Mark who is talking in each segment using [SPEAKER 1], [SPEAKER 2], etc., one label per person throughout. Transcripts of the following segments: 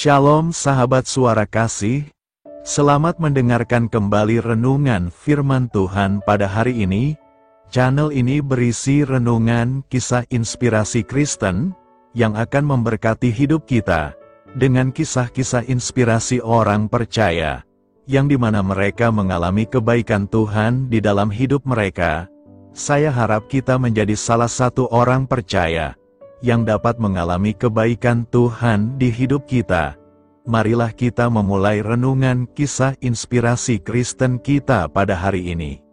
[SPEAKER 1] Shalom sahabat suara kasih, selamat mendengarkan kembali renungan firman Tuhan pada hari ini. Channel ini berisi renungan kisah inspirasi Kristen, yang akan memberkati hidup kita, dengan kisah-kisah inspirasi orang percaya, yang dimana mereka mengalami kebaikan Tuhan di dalam hidup mereka. Saya harap kita menjadi salah satu orang percaya, yang dapat mengalami kebaikan Tuhan di hidup kita. Marilah kita memulai renungan kisah inspirasi Kristen kita pada hari ini.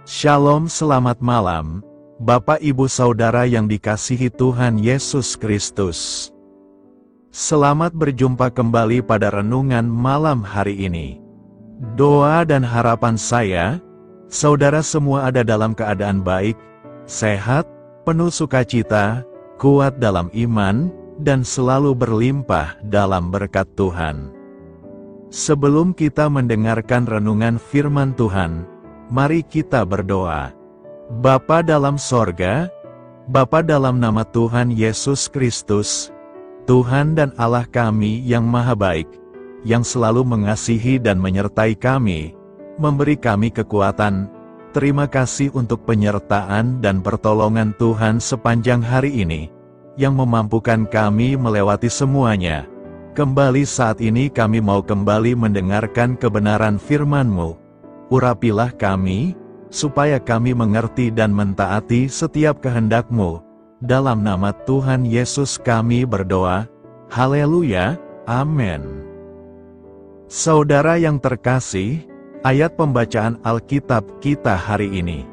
[SPEAKER 1] Shalom, selamat malam, Bapak Ibu Saudara yang dikasihi Tuhan Yesus Kristus. Selamat berjumpa kembali pada renungan malam hari ini. Doa dan harapan saya, saudara semua ada dalam keadaan baik, sehat, penuh sukacita, kuat dalam iman, dan selalu berlimpah dalam berkat Tuhan. Sebelum kita mendengarkan renungan firman Tuhan, mari kita berdoa. Bapa dalam sorga, Bapa dalam nama Tuhan Yesus Kristus, Tuhan dan Allah kami yang maha baik, yang selalu mengasihi dan menyertai kami, memberi kami kekuatan. Terima kasih untuk penyertaan dan pertolongan Tuhan sepanjang hari ini, yang memampukan kami melewati semuanya. Kembali saat ini kami mau kembali mendengarkan kebenaran firman-Mu. Urapilah kami, supaya kami mengerti dan mentaati setiap kehendak-Mu. Dalam nama Tuhan Yesus kami berdoa. Haleluya, amin. Saudara yang terkasih, ayat pembacaan Alkitab kita hari ini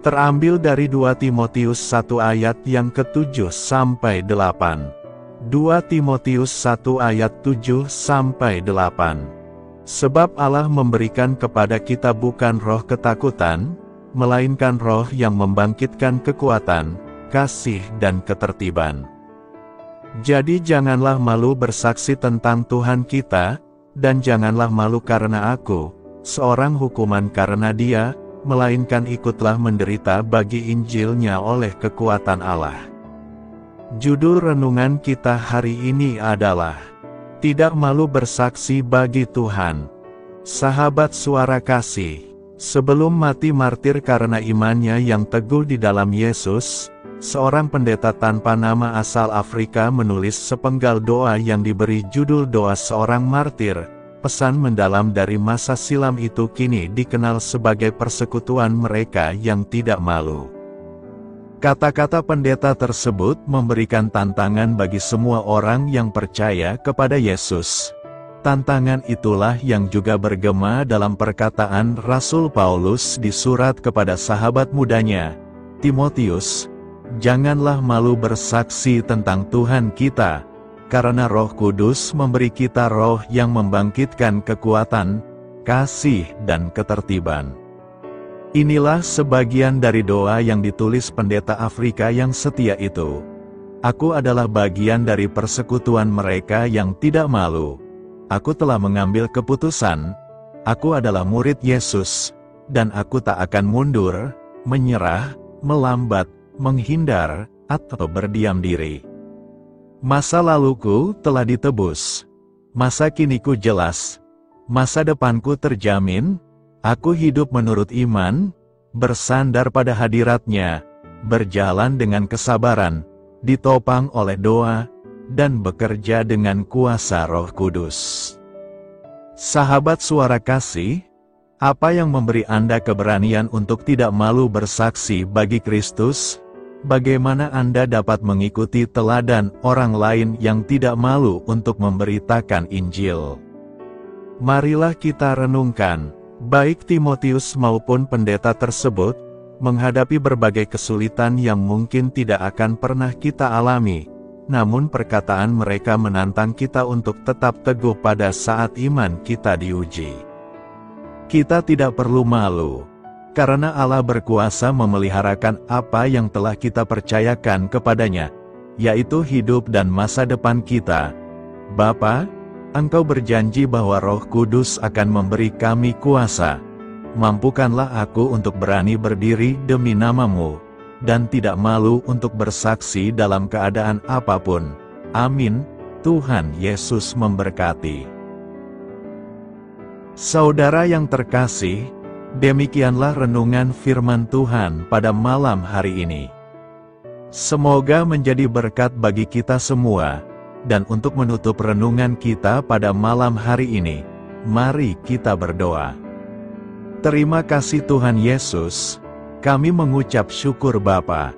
[SPEAKER 1] terambil dari 2 Timotius 1 ayat yang ke-7 sampai 8. 2 Timotius 1 ayat 7 sampai 8. Sebab Allah memberikan kepada kita bukan roh ketakutan, melainkan roh yang membangkitkan kekuatan, kasih dan ketertiban. Jadi janganlah malu bersaksi tentang Tuhan kita, dan janganlah malu karena aku, seorang hukuman karena Dia, melainkan ikutlah menderita bagi Injil-Nya oleh kekuatan Allah. Judul renungan kita hari ini adalah Tidak Malu Bersaksi Bagi Tuhan. Sahabat suara kasih, sebelum mati martir karena imannya yang teguh di dalam Yesus, seorang pendeta tanpa nama asal Afrika menulis sepenggal doa yang diberi judul Doa Seorang Martir. Pesan mendalam dari masa silam itu kini dikenal sebagai persekutuan mereka yang tidak malu. Kata-kata pendeta tersebut memberikan tantangan bagi semua orang yang percaya kepada Yesus. Tantangan itulah yang juga bergema dalam perkataan Rasul Paulus di surat kepada sahabat mudanya, Timotius, "Janganlah malu bersaksi tentang Tuhan kita, karena Roh Kudus memberi kita roh yang membangkitkan kekuatan, kasih dan ketertiban." Inilah sebagian dari doa yang ditulis pendeta Afrika yang setia itu. Aku adalah bagian dari persekutuan mereka yang tidak malu. Aku telah mengambil keputusan. Aku adalah murid Yesus, dan aku tak akan mundur, menyerah, melambat, menghindar, atau berdiam diri. Masa laluku telah ditebus. Masa kiniku jelas. Masa depanku terjamin. Aku hidup menurut iman, bersandar pada hadirat-Nya, berjalan dengan kesabaran, ditopang oleh doa, dan bekerja dengan kuasa Roh Kudus. Sahabat suara kasih, apa yang memberi Anda keberanian untuk tidak malu bersaksi bagi Kristus? Bagaimana Anda dapat mengikuti teladan orang lain yang tidak malu untuk memberitakan Injil? Marilah kita renungkan, baik Timotius maupun pendeta tersebut, menghadapi berbagai kesulitan yang mungkin tidak akan pernah kita alami, namun perkataan mereka menantang kita untuk tetap teguh pada saat iman kita diuji. Kita tidak perlu malu, karena Allah berkuasa memeliharakan apa yang telah kita percayakan kepadanya, yaitu hidup dan masa depan kita. Bapa, Engkau berjanji bahwa Roh Kudus akan memberi kami kuasa. Mampukanlah aku untuk berani berdiri demi nama-Mu, dan tidak malu untuk bersaksi dalam keadaan apapun. Amin. Tuhan Yesus memberkati. Saudara yang terkasih, demikianlah renungan firman Tuhan pada malam hari ini. Semoga menjadi berkat bagi kita semua, dan untuk menutup renungan kita pada malam hari ini, mari kita berdoa. Terima kasih Tuhan Yesus, kami mengucap syukur Bapa,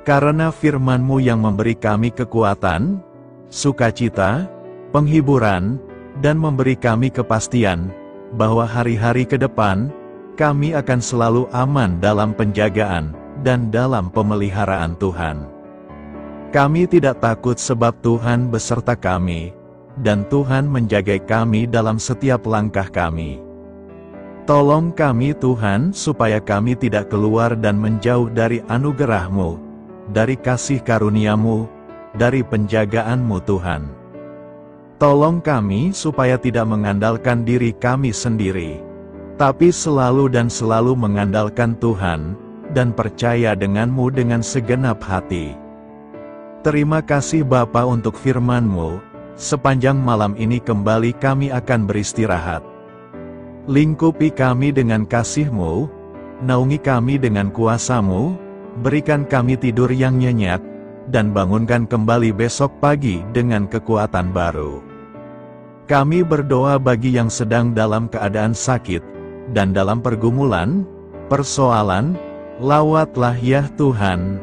[SPEAKER 1] karena firman-Mu yang memberi kami kekuatan, sukacita, penghiburan, dan memberi kami kepastian, bahwa hari-hari ke depan, kami akan selalu aman dalam penjagaan, dan dalam pemeliharaan Tuhan. Kami tidak takut sebab Tuhan beserta kami, dan Tuhan menjaga kami dalam setiap langkah kami. Tolong kami Tuhan supaya kami tidak keluar dan menjauh dari anugerah-Mu, dari kasih karunia-Mu, dari penjagaan-Mu Tuhan. Tolong kami supaya tidak mengandalkan diri kami sendiri, tapi selalu mengandalkan Tuhan, dan percaya dengan-Mu dengan segenap hati. Terima kasih Bapa untuk firman-Mu, sepanjang malam ini kembali kami akan beristirahat. Lingkupi kami dengan kasih-Mu, naungi kami dengan kuasa-Mu, berikan kami tidur yang nyenyak, dan bangunkan kembali besok pagi dengan kekuatan baru. Kami berdoa bagi yang sedang dalam keadaan sakit, dan dalam pergumulan, persoalan, lawatlah ya Tuhan.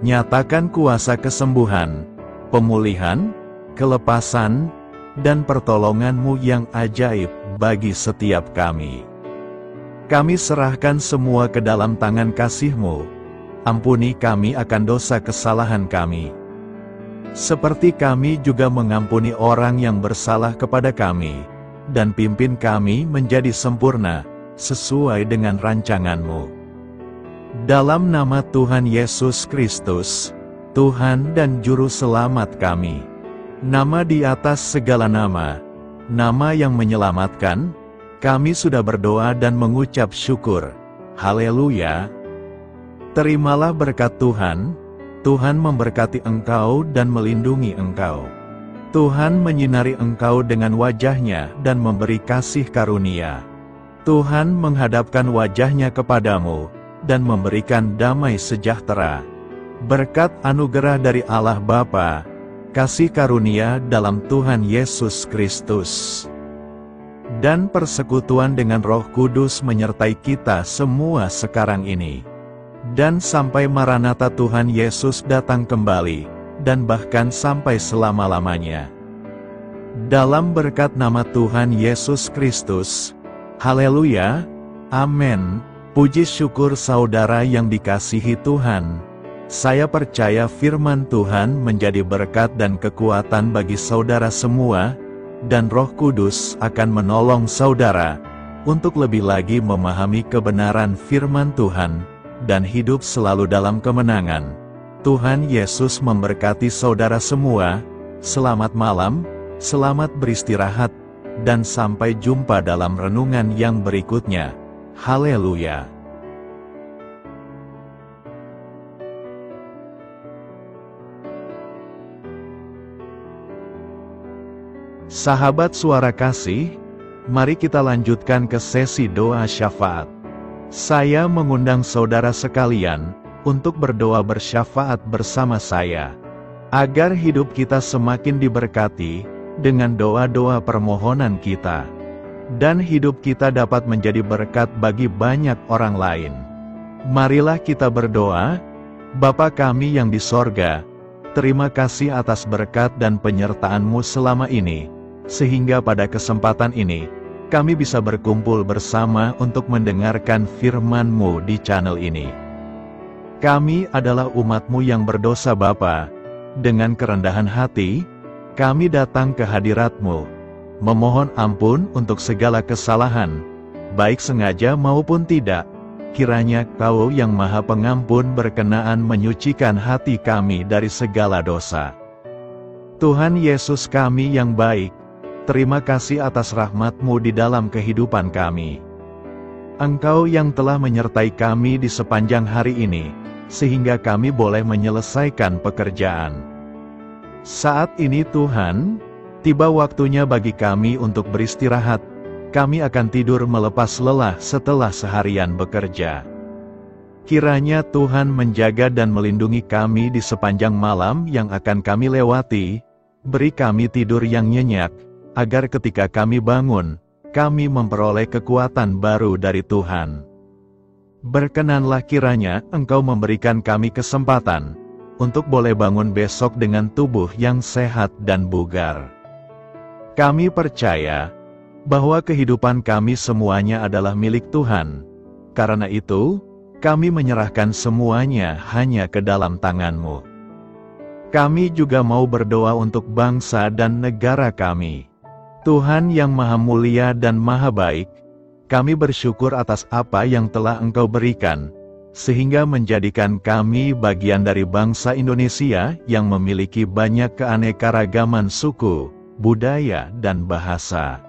[SPEAKER 1] Nyatakan kuasa kesembuhan, pemulihan, kelepasan, dan pertolongan-Mu yang ajaib bagi setiap kami. Kami serahkan semua ke dalam tangan kasih-Mu. Ampuni kami akan dosa kesalahan kami, seperti kami juga mengampuni orang yang bersalah kepada kami, dan pimpin kami menjadi sempurna, sesuai dengan rancangan-Mu. Dalam nama Tuhan Yesus Kristus, Tuhan dan Juru Selamat kami, nama di atas segala nama, nama yang menyelamatkan, kami sudah berdoa dan mengucap syukur. Haleluya! Terimalah berkat Tuhan. Tuhan memberkati engkau dan melindungi engkau. Tuhan menyinari engkau dengan wajah-Nya dan memberi kasih karunia. Tuhan menghadapkan wajah-Nya kepadamu, dan memberikan damai sejahtera. Berkat anugerah dari Allah Bapa, kasih karunia dalam Tuhan Yesus Kristus, dan persekutuan dengan Roh Kudus menyertai kita semua sekarang ini, dan sampai Maranatha Tuhan Yesus datang kembali, dan bahkan sampai selama-lamanya. Dalam berkat nama Tuhan Yesus Kristus, haleluya, amin. Puji syukur saudara yang dikasihi Tuhan. Saya percaya firman Tuhan menjadi berkat dan kekuatan bagi saudara semua, dan Roh Kudus akan menolong saudara untuk lebih lagi memahami kebenaran firman Tuhan, dan hidup selalu dalam kemenangan. Tuhan Yesus memberkati saudara semua. Selamat malam, selamat beristirahat, dan sampai jumpa dalam renungan yang berikutnya. Haleluya! Sahabat Suara Kasih, mari kita lanjutkan ke sesi doa syafaat. Saya mengundang saudara sekalian untuk berdoa bersyafaat bersama saya, agar hidup kita semakin diberkati dengan doa-doa permohonan kita, dan hidup kita dapat menjadi berkat bagi banyak orang lain. Marilah kita berdoa. Bapa kami yang di sorga, terima kasih atas berkat dan penyertaan-Mu selama ini, sehingga pada kesempatan ini, kami bisa berkumpul bersama untuk mendengarkan firman-Mu di channel ini. Kami adalah umat-Mu yang berdosa Bapa. Dengan kerendahan hati, kami datang ke hadirat-Mu, memohon ampun untuk segala kesalahan, baik sengaja maupun tidak. Kiranya Kau yang Maha Pengampun berkenaan menyucikan hati kami dari segala dosa. Tuhan Yesus kami yang baik, terima kasih atas rahmat-Mu di dalam kehidupan kami. Engkau yang telah menyertai kami di sepanjang hari ini, sehingga kami boleh menyelesaikan pekerjaan. Saat ini Tuhan, tiba waktunya bagi kami untuk beristirahat. Kami akan tidur melepas lelah setelah seharian bekerja. Kiranya Tuhan menjaga dan melindungi kami di sepanjang malam yang akan kami lewati. Beri kami tidur yang nyenyak, agar ketika kami bangun, kami memperoleh kekuatan baru dari Tuhan. Berkenanlah kiranya Engkau memberikan kami kesempatan untuk boleh bangun besok dengan tubuh yang sehat dan bugar. Kami percaya bahwa kehidupan kami semuanya adalah milik Tuhan. Karena itu, kami menyerahkan semuanya hanya ke dalam tangan-Mu. Kami juga mau berdoa untuk bangsa dan negara kami. Tuhan yang Maha Mulia dan Maha Baik, kami bersyukur atas apa yang telah Engkau berikan, sehingga menjadikan kami bagian dari bangsa Indonesia yang memiliki banyak keanekaragaman suku, budaya, dan bahasa.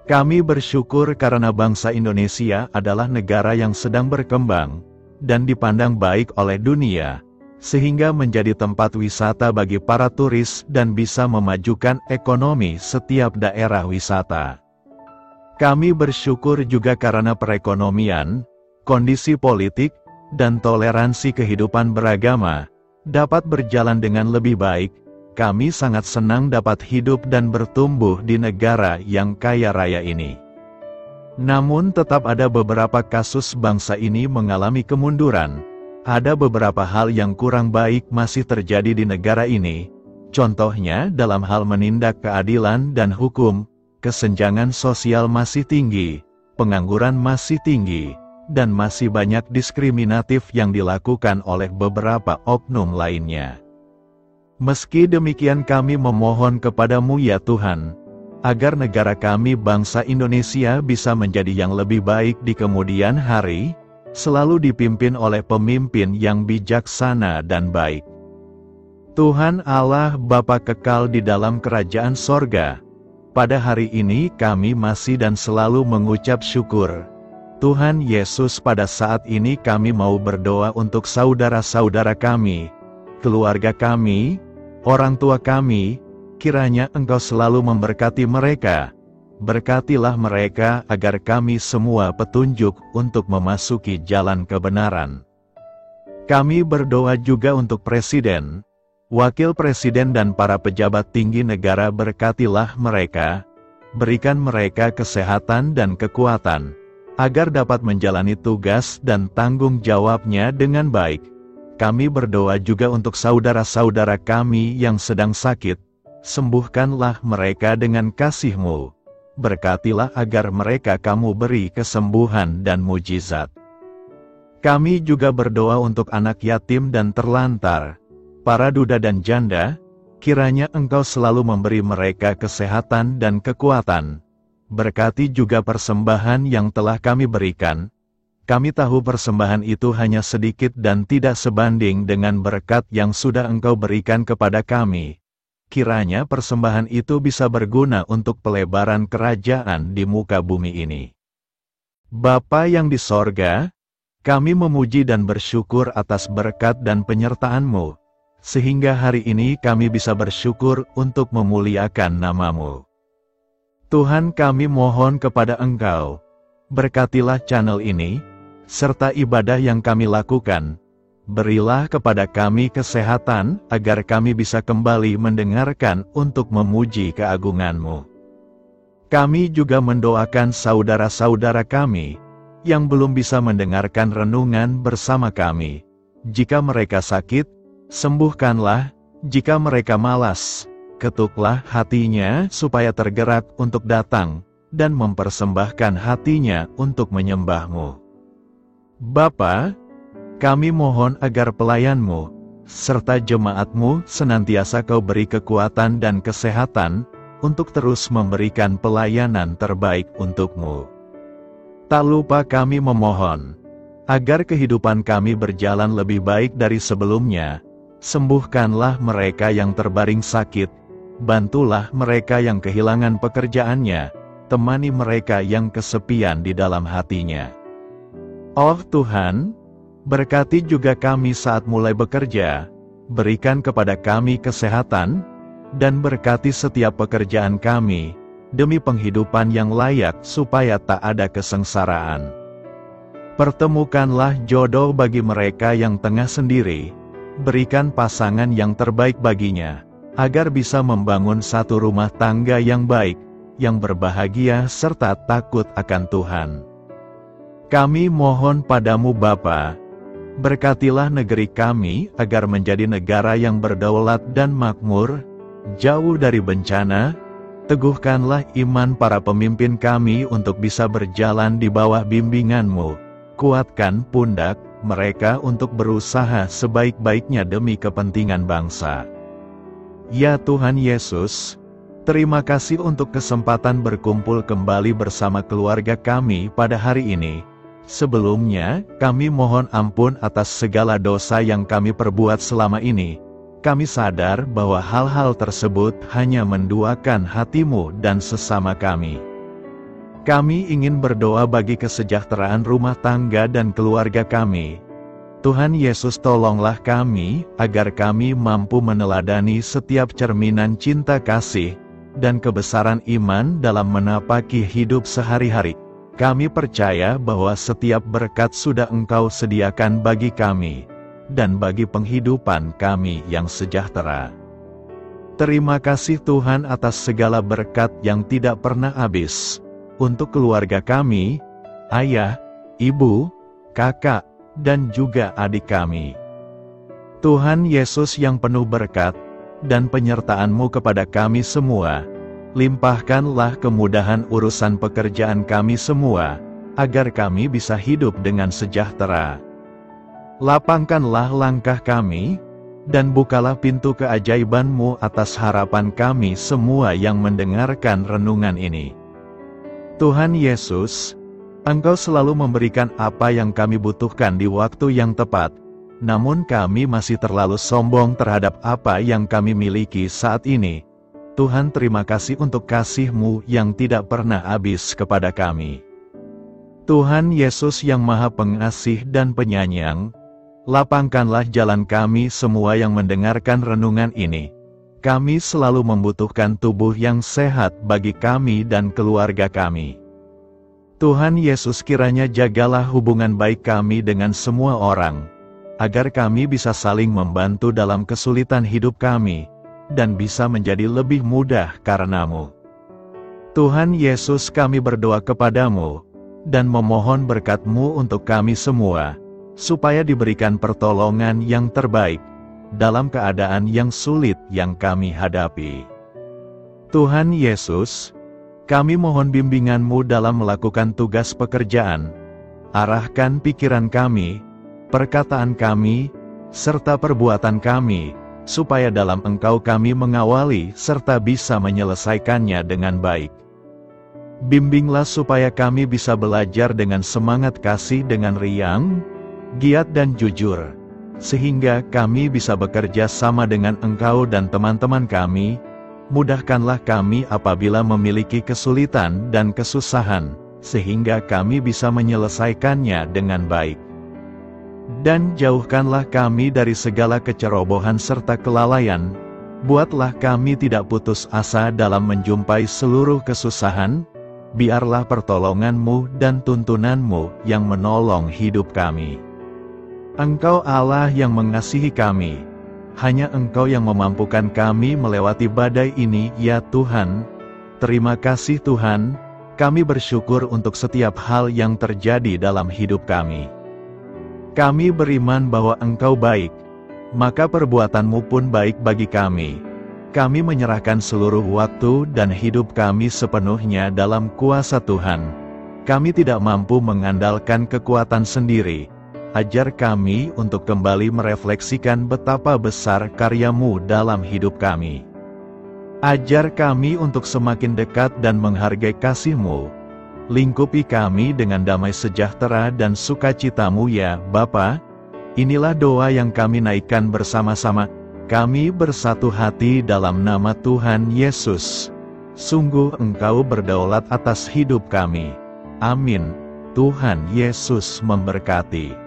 [SPEAKER 1] Kami bersyukur karena bangsa Indonesia adalah negara yang sedang berkembang dan dipandang baik oleh dunia, sehingga menjadi tempat wisata bagi para turis dan bisa memajukan ekonomi setiap daerah wisata. Kami bersyukur juga karena perekonomian, kondisi politik, dan toleransi kehidupan beragama dapat berjalan dengan lebih baik. Kami sangat senang dapat hidup dan bertumbuh di negara yang kaya raya ini. Namun tetap ada beberapa kasus bangsa ini mengalami kemunduran. Ada beberapa hal yang kurang baik masih terjadi di negara ini. Contohnya dalam hal menindak keadilan dan hukum, kesenjangan sosial masih tinggi, pengangguran masih tinggi, dan masih banyak diskriminatif yang dilakukan oleh beberapa oknum lainnya. Meski demikian kami memohon kepada-Mu ya Tuhan, agar negara kami bangsa Indonesia bisa menjadi yang lebih baik di kemudian hari, selalu dipimpin oleh pemimpin yang bijaksana dan baik. Tuhan Allah Bapa kekal di dalam kerajaan sorga, pada hari ini kami masih dan selalu mengucap syukur. Tuhan Yesus, pada saat ini kami mau berdoa untuk saudara-saudara kami, keluarga kami, orang tua kami. Kiranya Engkau selalu memberkati mereka. Berkatilah mereka agar kami semua petunjuk untuk memasuki jalan kebenaran. Kami berdoa juga untuk Presiden, Wakil Presiden dan para pejabat tinggi negara. Berkatilah mereka, berikan mereka kesehatan dan kekuatan, agar dapat menjalani tugas dan tanggung jawabnya dengan baik. Kami berdoa juga untuk saudara-saudara kami yang sedang sakit, sembuhkanlah mereka dengan kasih-Mu. Berkatilah agar mereka Kamu beri kesembuhan dan mujizat. Kami juga berdoa untuk anak yatim dan terlantar, para duda dan janda. Kiranya Engkau selalu memberi mereka kesehatan dan kekuatan. Berkati juga persembahan yang telah kami berikan. Kami tahu persembahan itu hanya sedikit dan tidak sebanding dengan berkat yang sudah Engkau berikan kepada kami. Kiranya persembahan itu bisa berguna untuk pelebaran kerajaan di muka bumi ini. Bapa yang di sorga, kami memuji dan bersyukur atas berkat dan penyertaan-Mu, sehingga hari ini kami bisa bersyukur untuk memuliakan nama-Mu. Tuhan, kami mohon kepada Engkau, berkatilah channel ini, serta ibadah yang kami lakukan. Berilah kepada kami kesehatan, agar kami bisa kembali mendengarkan untuk memuji keagungan-Mu. Kami juga mendoakan saudara-saudara kami, yang belum bisa mendengarkan renungan bersama kami. Jika mereka sakit, sembuhkanlah. Jika mereka malas, ketuklah hatinya supaya tergerak untuk datang, dan mempersembahkan hatinya untuk menyembah-Mu. Bapa, kami mohon agar pelayan-Mu, serta jemaat-Mu senantiasa Kau beri kekuatan dan kesehatan, untuk terus memberikan pelayanan terbaik untuk-Mu. Tak lupa kami memohon, agar kehidupan kami berjalan lebih baik dari sebelumnya. Sembuhkanlah mereka yang terbaring sakit, bantulah mereka yang kehilangan pekerjaannya, temani mereka yang kesepian di dalam hatinya. Oh Tuhan, berkati juga kami saat mulai bekerja. berikan kepada kami kesehatan, dan berkati setiap pekerjaan kami, demi penghidupan yang layak supaya tak ada kesengsaraan. Pertemukanlah jodoh bagi mereka yang tengah sendiri, berikan pasangan yang terbaik baginya, agar bisa membangun satu rumah tangga yang baik, yang berbahagia serta takut akan Tuhan. Kami mohon padamu Bapa, berkatilah negeri kami agar menjadi negara yang berdaulat dan makmur, jauh dari bencana. Teguhkanlah iman para pemimpin kami untuk bisa berjalan di bawah bimbingan-Mu. Kuatkan pundak mereka untuk berusaha sebaik-baiknya demi kepentingan bangsa. Ya Tuhan Yesus, terima kasih untuk kesempatan berkumpul kembali bersama keluarga kami pada hari ini. Sebelumnya, kami mohon ampun atas segala dosa yang kami perbuat selama ini. Kami sadar bahwa hal-hal tersebut hanya menduakan hati-Mu dan sesama kami. Kami ingin berdoa bagi kesejahteraan rumah tangga dan keluarga kami. Tuhan Yesus, tolonglah kami, agar kami mampu meneladani setiap cerminan cinta kasih, dan kebesaran iman dalam menapaki hidup sehari-hari. Kami percaya bahwa setiap berkat sudah Engkau sediakan bagi kami, dan bagi penghidupan kami yang sejahtera. Terima kasih Tuhan atas segala berkat yang tidak pernah habis, untuk keluarga kami, ayah, ibu, kakak, dan juga adik kami. Tuhan Yesus yang penuh berkat, dan penyertaan-Mu kepada kami semua, limpahkanlah kemudahan urusan pekerjaan kami semua, agar kami bisa hidup dengan sejahtera. Lapangkanlah langkah kami, dan bukalah pintu keajaiban-Mu atas harapan kami semua yang mendengarkan renungan ini. Tuhan Yesus, Engkau selalu memberikan apa yang kami butuhkan di waktu yang tepat, namun kami masih terlalu sombong terhadap apa yang kami miliki saat ini. Tuhan, terima kasih untuk kasih-Mu yang tidak pernah habis kepada kami. Tuhan Yesus yang Maha Pengasih dan Penyayang, lapangkanlah jalan kami semua yang mendengarkan renungan ini. Kami selalu membutuhkan tubuh yang sehat bagi kami dan keluarga kami. Tuhan Yesus, kiranya jagalah hubungan baik kami dengan semua orang, agar kami bisa saling membantu dalam kesulitan hidup kami, dan bisa menjadi lebih mudah karena-Mu. Tuhan Yesus, kami berdoa kepadamu, dan memohon berkat-Mu untuk kami semua, supaya diberikan pertolongan yang terbaik, dalam keadaan yang sulit yang kami hadapi. Tuhan Yesus, kami mohon bimbingan-Mu dalam melakukan tugas pekerjaan. Arahkan pikiran kami, perkataan kami, serta perbuatan kami, supaya dalam Engkau kami mengawali serta bisa menyelesaikannya dengan baik. Bimbinglah supaya kami bisa belajar dengan semangat kasih dengan riang, giat dan jujur, sehingga kami bisa bekerja sama dengan Engkau dan teman-teman kami. Mudahkanlah kami apabila memiliki kesulitan dan kesusahan, sehingga kami bisa menyelesaikannya dengan baik. Dan jauhkanlah kami dari segala kecerobohan serta kelalaian. Buatlah kami tidak putus asa dalam menjumpai seluruh kesusahan. Biarlah pertolongan-Mu dan tuntunan-Mu yang menolong hidup kami. Engkau Allah yang mengasihi kami. Hanya Engkau yang memampukan kami melewati badai ini, ya Tuhan. Terima kasih Tuhan, kami bersyukur untuk setiap hal yang terjadi dalam hidup kami. Kami beriman bahwa Engkau baik, maka perbuatan-Mu pun baik bagi kami. Kami menyerahkan seluruh waktu dan hidup kami sepenuhnya dalam kuasa Tuhan. Kami tidak mampu mengandalkan kekuatan sendiri. Ajar kami untuk kembali merefleksikan betapa besar karya-Mu dalam hidup kami. Ajar kami untuk semakin dekat dan menghargai kasih-Mu. Lingkupi kami dengan damai sejahtera dan sukacita-Mu ya Bapa. Inilah doa yang kami naikkan bersama-sama. Kami bersatu hati dalam nama Tuhan Yesus. Sungguh Engkau berdaulat atas hidup kami. Amin. Tuhan Yesus memberkati.